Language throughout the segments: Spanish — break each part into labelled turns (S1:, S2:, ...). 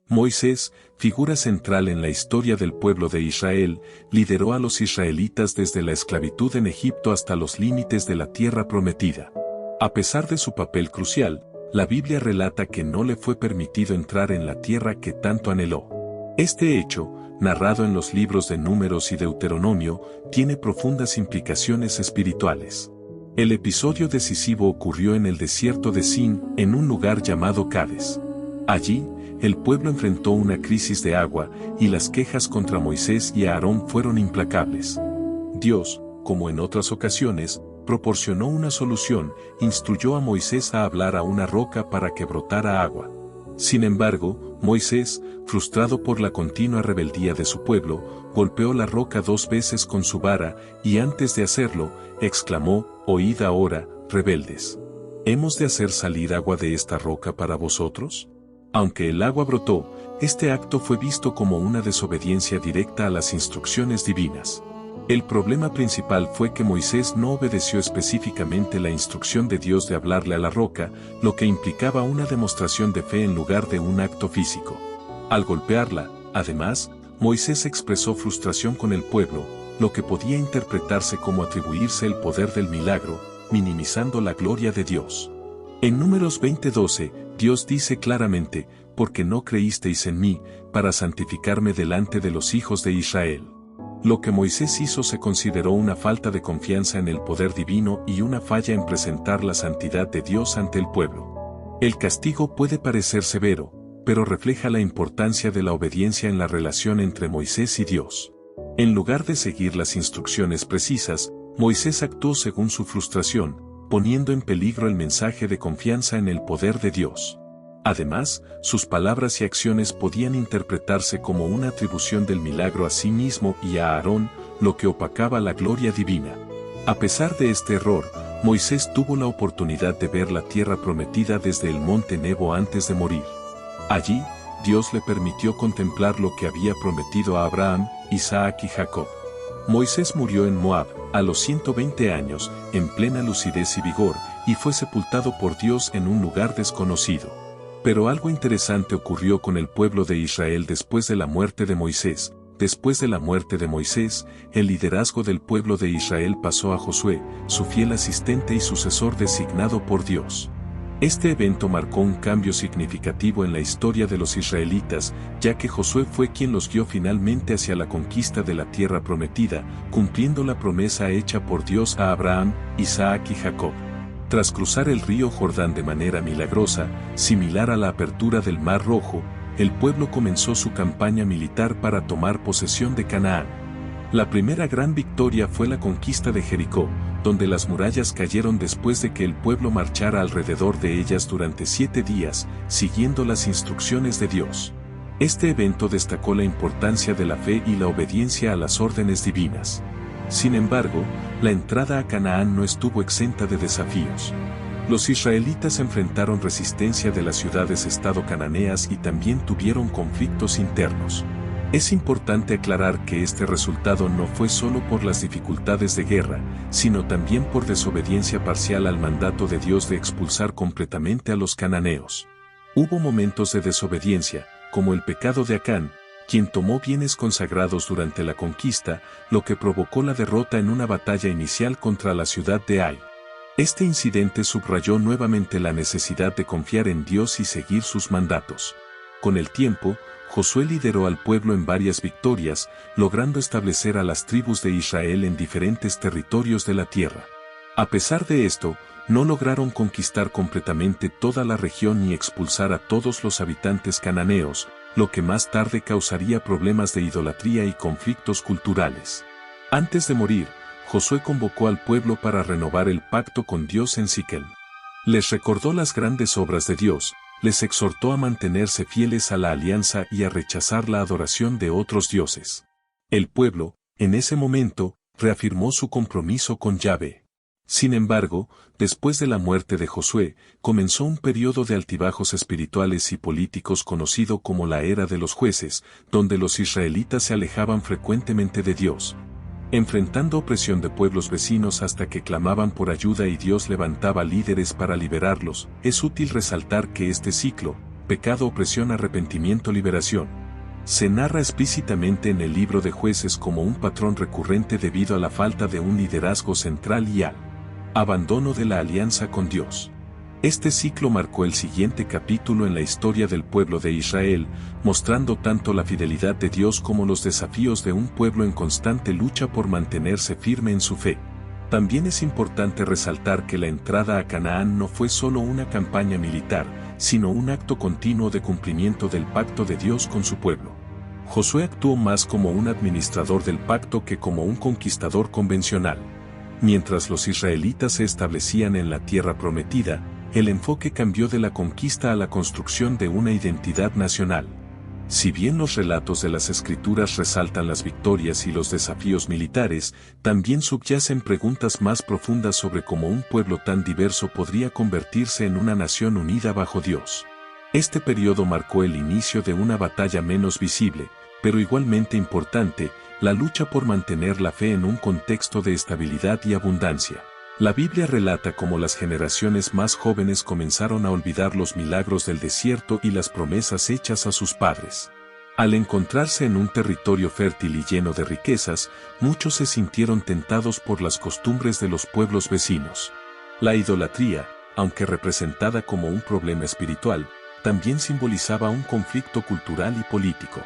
S1: Moisés, figura central en la historia del pueblo de Israel, lideró a los israelitas desde la esclavitud en Egipto hasta los límites de la tierra prometida. A pesar de su papel crucial, la Biblia relata que no le fue permitido entrar en la tierra que tanto anheló. Este hecho, narrado en los libros de Números y Deuteronomio, tiene profundas implicaciones espirituales. El episodio decisivo ocurrió en el desierto de Sin, en un lugar llamado Cades. Allí, el pueblo enfrentó una crisis de agua, y las quejas contra Moisés y Aarón fueron implacables. Dios, como en otras ocasiones, proporcionó una solución, instruyó a Moisés a hablar a una roca para que brotara agua. Sin embargo, Moisés, frustrado por la continua rebeldía de su pueblo, golpeó la roca 2 veces con su vara, y antes de hacerlo, exclamó: «Oíd ahora, rebeldes. ¿Hemos de hacer salir agua de esta roca para vosotros?». Aunque el agua brotó, este acto fue visto como una desobediencia directa a las instrucciones divinas. El problema principal fue que Moisés no obedeció específicamente la instrucción de Dios de hablarle a la roca, lo que implicaba una demostración de fe en lugar de un acto físico. Al golpearla, además, Moisés expresó frustración con el pueblo, lo que podía interpretarse como atribuirse el poder del milagro, minimizando la gloria de Dios. En Números 20:12, Dios dice claramente: «Porque no creísteis en mí, para santificarme delante de los hijos de Israel». Lo que Moisés hizo se consideró una falta de confianza en el poder divino y una falla en presentar la santidad de Dios ante el pueblo. El castigo puede parecer severo, pero refleja la importancia de la obediencia en la relación entre Moisés y Dios. En lugar de seguir las instrucciones precisas, Moisés actuó según su frustración, poniendo en peligro el mensaje de confianza en el poder de Dios. Además, sus palabras y acciones podían interpretarse como una atribución del milagro a sí mismo y a Aarón, lo que opacaba la gloria divina. A pesar de este error, Moisés tuvo la oportunidad de ver la tierra prometida desde el monte Nebo antes de morir. Allí, Dios le permitió contemplar lo que había prometido a Abraham, Isaac y Jacob. Moisés murió en Moab, a los 120 años, en plena lucidez y vigor, y fue sepultado por Dios en un lugar desconocido. Pero algo interesante ocurrió con el pueblo de Israel después de la muerte de Moisés. Después de la muerte de Moisés, el liderazgo del pueblo de Israel pasó a Josué, su fiel asistente y sucesor designado por Dios. Este evento marcó un cambio significativo en la historia de los israelitas, ya que Josué fue quien los guió finalmente hacia la conquista de la tierra prometida, cumpliendo la promesa hecha por Dios a Abraham, Isaac y Jacob. Tras cruzar el río Jordán de manera milagrosa, similar a la apertura del Mar Rojo, el pueblo comenzó su campaña militar para tomar posesión de Canaán. La primera gran victoria fue la conquista de Jericó, donde las murallas cayeron después de que el pueblo marchara alrededor de ellas durante 7 días, siguiendo las instrucciones de Dios. Este evento destacó la importancia de la fe y la obediencia a las órdenes divinas. Sin embargo, la entrada a Canaán no estuvo exenta de desafíos. Los israelitas enfrentaron resistencia de las ciudades-estado cananeas y también tuvieron conflictos internos. Es importante aclarar que este resultado no fue solo por las dificultades de guerra, sino también por desobediencia parcial al mandato de Dios de expulsar completamente a los cananeos. Hubo momentos de desobediencia, como el pecado de Acán, quien tomó bienes consagrados durante la conquista, lo que provocó la derrota en una batalla inicial contra la ciudad de Ai. Este incidente subrayó nuevamente la necesidad de confiar en Dios y seguir sus mandatos. Con el tiempo, Josué lideró al pueblo en varias victorias, logrando establecer a las tribus de Israel en diferentes territorios de la tierra. A pesar de esto, no lograron conquistar completamente toda la región ni expulsar a todos los habitantes cananeos, lo que más tarde causaría problemas de idolatría y conflictos culturales. Antes de morir, Josué convocó al pueblo para renovar el pacto con Dios en Siquem. Les recordó las grandes obras de Dios, les exhortó a mantenerse fieles a la alianza y a rechazar la adoración de otros dioses. El pueblo, en ese momento, reafirmó su compromiso con Yahvé. Sin embargo, después de la muerte de Josué, comenzó un periodo de altibajos espirituales y políticos conocido como la Era de los Jueces, donde los israelitas se alejaban frecuentemente de Dios, enfrentando opresión de pueblos vecinos hasta que clamaban por ayuda y Dios levantaba líderes para liberarlos. Es útil resaltar que este ciclo, pecado, opresión, arrepentimiento, liberación. Se narra explícitamente en el libro de Jueces como un patrón recurrente debido a la falta de un liderazgo central y al abandono de la alianza con Dios. Este ciclo marcó el siguiente capítulo en la historia del pueblo de Israel, mostrando tanto la fidelidad de Dios como los desafíos de un pueblo en constante lucha por mantenerse firme en su fe. También es importante resaltar que la entrada a Canaán no fue solo una campaña militar, sino un acto continuo de cumplimiento del pacto de Dios con su pueblo. Josué actuó más como un administrador del pacto que como un conquistador convencional. Mientras los israelitas se establecían en la tierra prometida, el enfoque cambió de la conquista a la construcción de una identidad nacional. Si bien los relatos de las Escrituras resaltan las victorias y los desafíos militares, también subyacen preguntas más profundas sobre cómo un pueblo tan diverso podría convertirse en una nación unida bajo Dios. Este periodo marcó el inicio de una batalla menos visible, pero igualmente importante, la lucha por mantener la fe en un contexto de estabilidad y abundancia. La Biblia relata cómo las generaciones más jóvenes comenzaron a olvidar los milagros del desierto y las promesas hechas a sus padres. Al encontrarse en un territorio fértil y lleno de riquezas, muchos se sintieron tentados por las costumbres de los pueblos vecinos. La idolatría, aunque representada como un problema espiritual, también simbolizaba un conflicto cultural y político.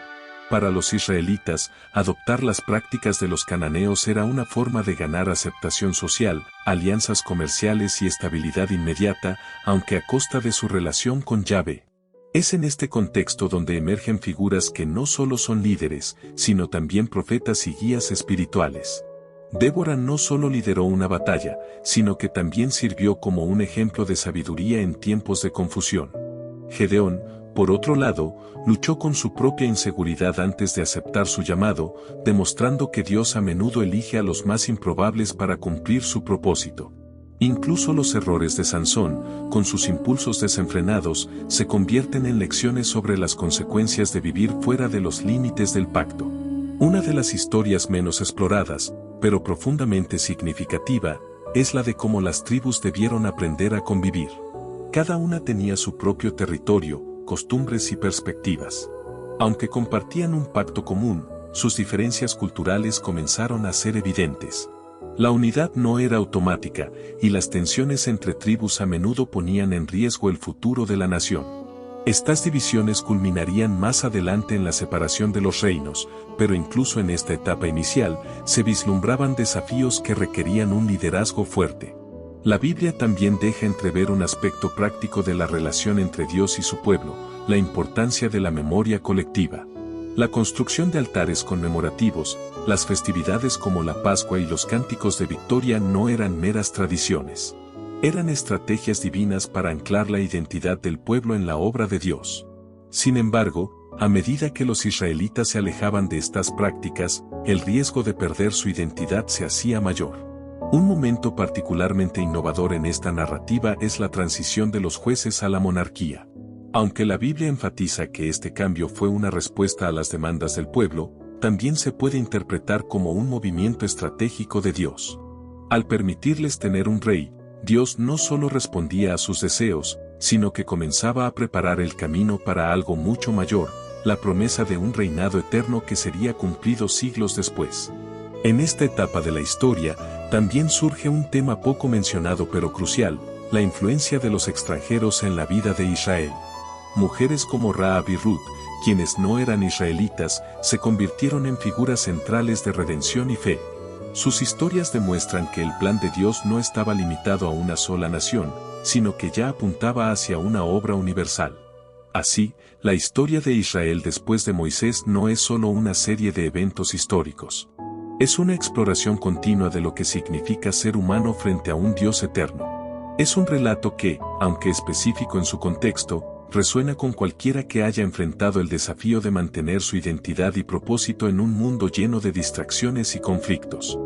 S1: Para los israelitas, adoptar las prácticas de los cananeos era una forma de ganar aceptación social, alianzas comerciales y estabilidad inmediata, aunque a costa de su relación con Yahvé. Es en este contexto donde emergen figuras que no solo son líderes, sino también profetas y guías espirituales. Débora no solo lideró una batalla, sino que también sirvió como un ejemplo de sabiduría en tiempos de confusión. Gedeón, por otro lado, luchó con su propia inseguridad antes de aceptar su llamado, demostrando que Dios a menudo elige a los más improbables para cumplir su propósito. Incluso los errores de Sansón, con sus impulsos desenfrenados, se convierten en lecciones sobre las consecuencias de vivir fuera de los límites del pacto. Una de las historias menos exploradas, pero profundamente significativa, es la de cómo las tribus debieron aprender a convivir. Cada una tenía su propio territorio, costumbres y perspectivas. Aunque compartían un pacto común, sus diferencias culturales comenzaron a ser evidentes. La unidad no era automática, y las tensiones entre tribus a menudo ponían en riesgo el futuro de la nación. Estas divisiones culminarían más adelante en la separación de los reinos, pero incluso en esta etapa inicial, se vislumbraban desafíos que requerían un liderazgo fuerte. La Biblia también deja entrever un aspecto práctico de la relación entre Dios y su pueblo, la importancia de la memoria colectiva. La construcción de altares conmemorativos, las festividades como la Pascua y los cánticos de victoria no eran meras tradiciones. Eran estrategias divinas para anclar la identidad del pueblo en la obra de Dios. Sin embargo, a medida que los israelitas se alejaban de estas prácticas, el riesgo de perder su identidad se hacía mayor. Un momento particularmente innovador en esta narrativa es la transición de los jueces a la monarquía. Aunque la Biblia enfatiza que este cambio fue una respuesta a las demandas del pueblo, también se puede interpretar como un movimiento estratégico de Dios. Al permitirles tener un rey, Dios no solo respondía a sus deseos, sino que comenzaba a preparar el camino para algo mucho mayor, la promesa de un reinado eterno que sería cumplido siglos después. En esta etapa de la historia, también surge un tema poco mencionado pero crucial, la influencia de los extranjeros en la vida de Israel. Mujeres como Rahab y Ruth, quienes no eran israelitas, se convirtieron en figuras centrales de redención y fe. Sus historias demuestran que el plan de Dios no estaba limitado a una sola nación, sino que ya apuntaba hacia una obra universal. Así, la historia de Israel después de Moisés no es solo una serie de eventos históricos. Es una exploración continua de lo que significa ser humano frente a un Dios eterno. Es un relato que, aunque específico en su contexto, resuena con cualquiera que haya enfrentado el desafío de mantener su identidad y propósito en un mundo lleno de distracciones y conflictos.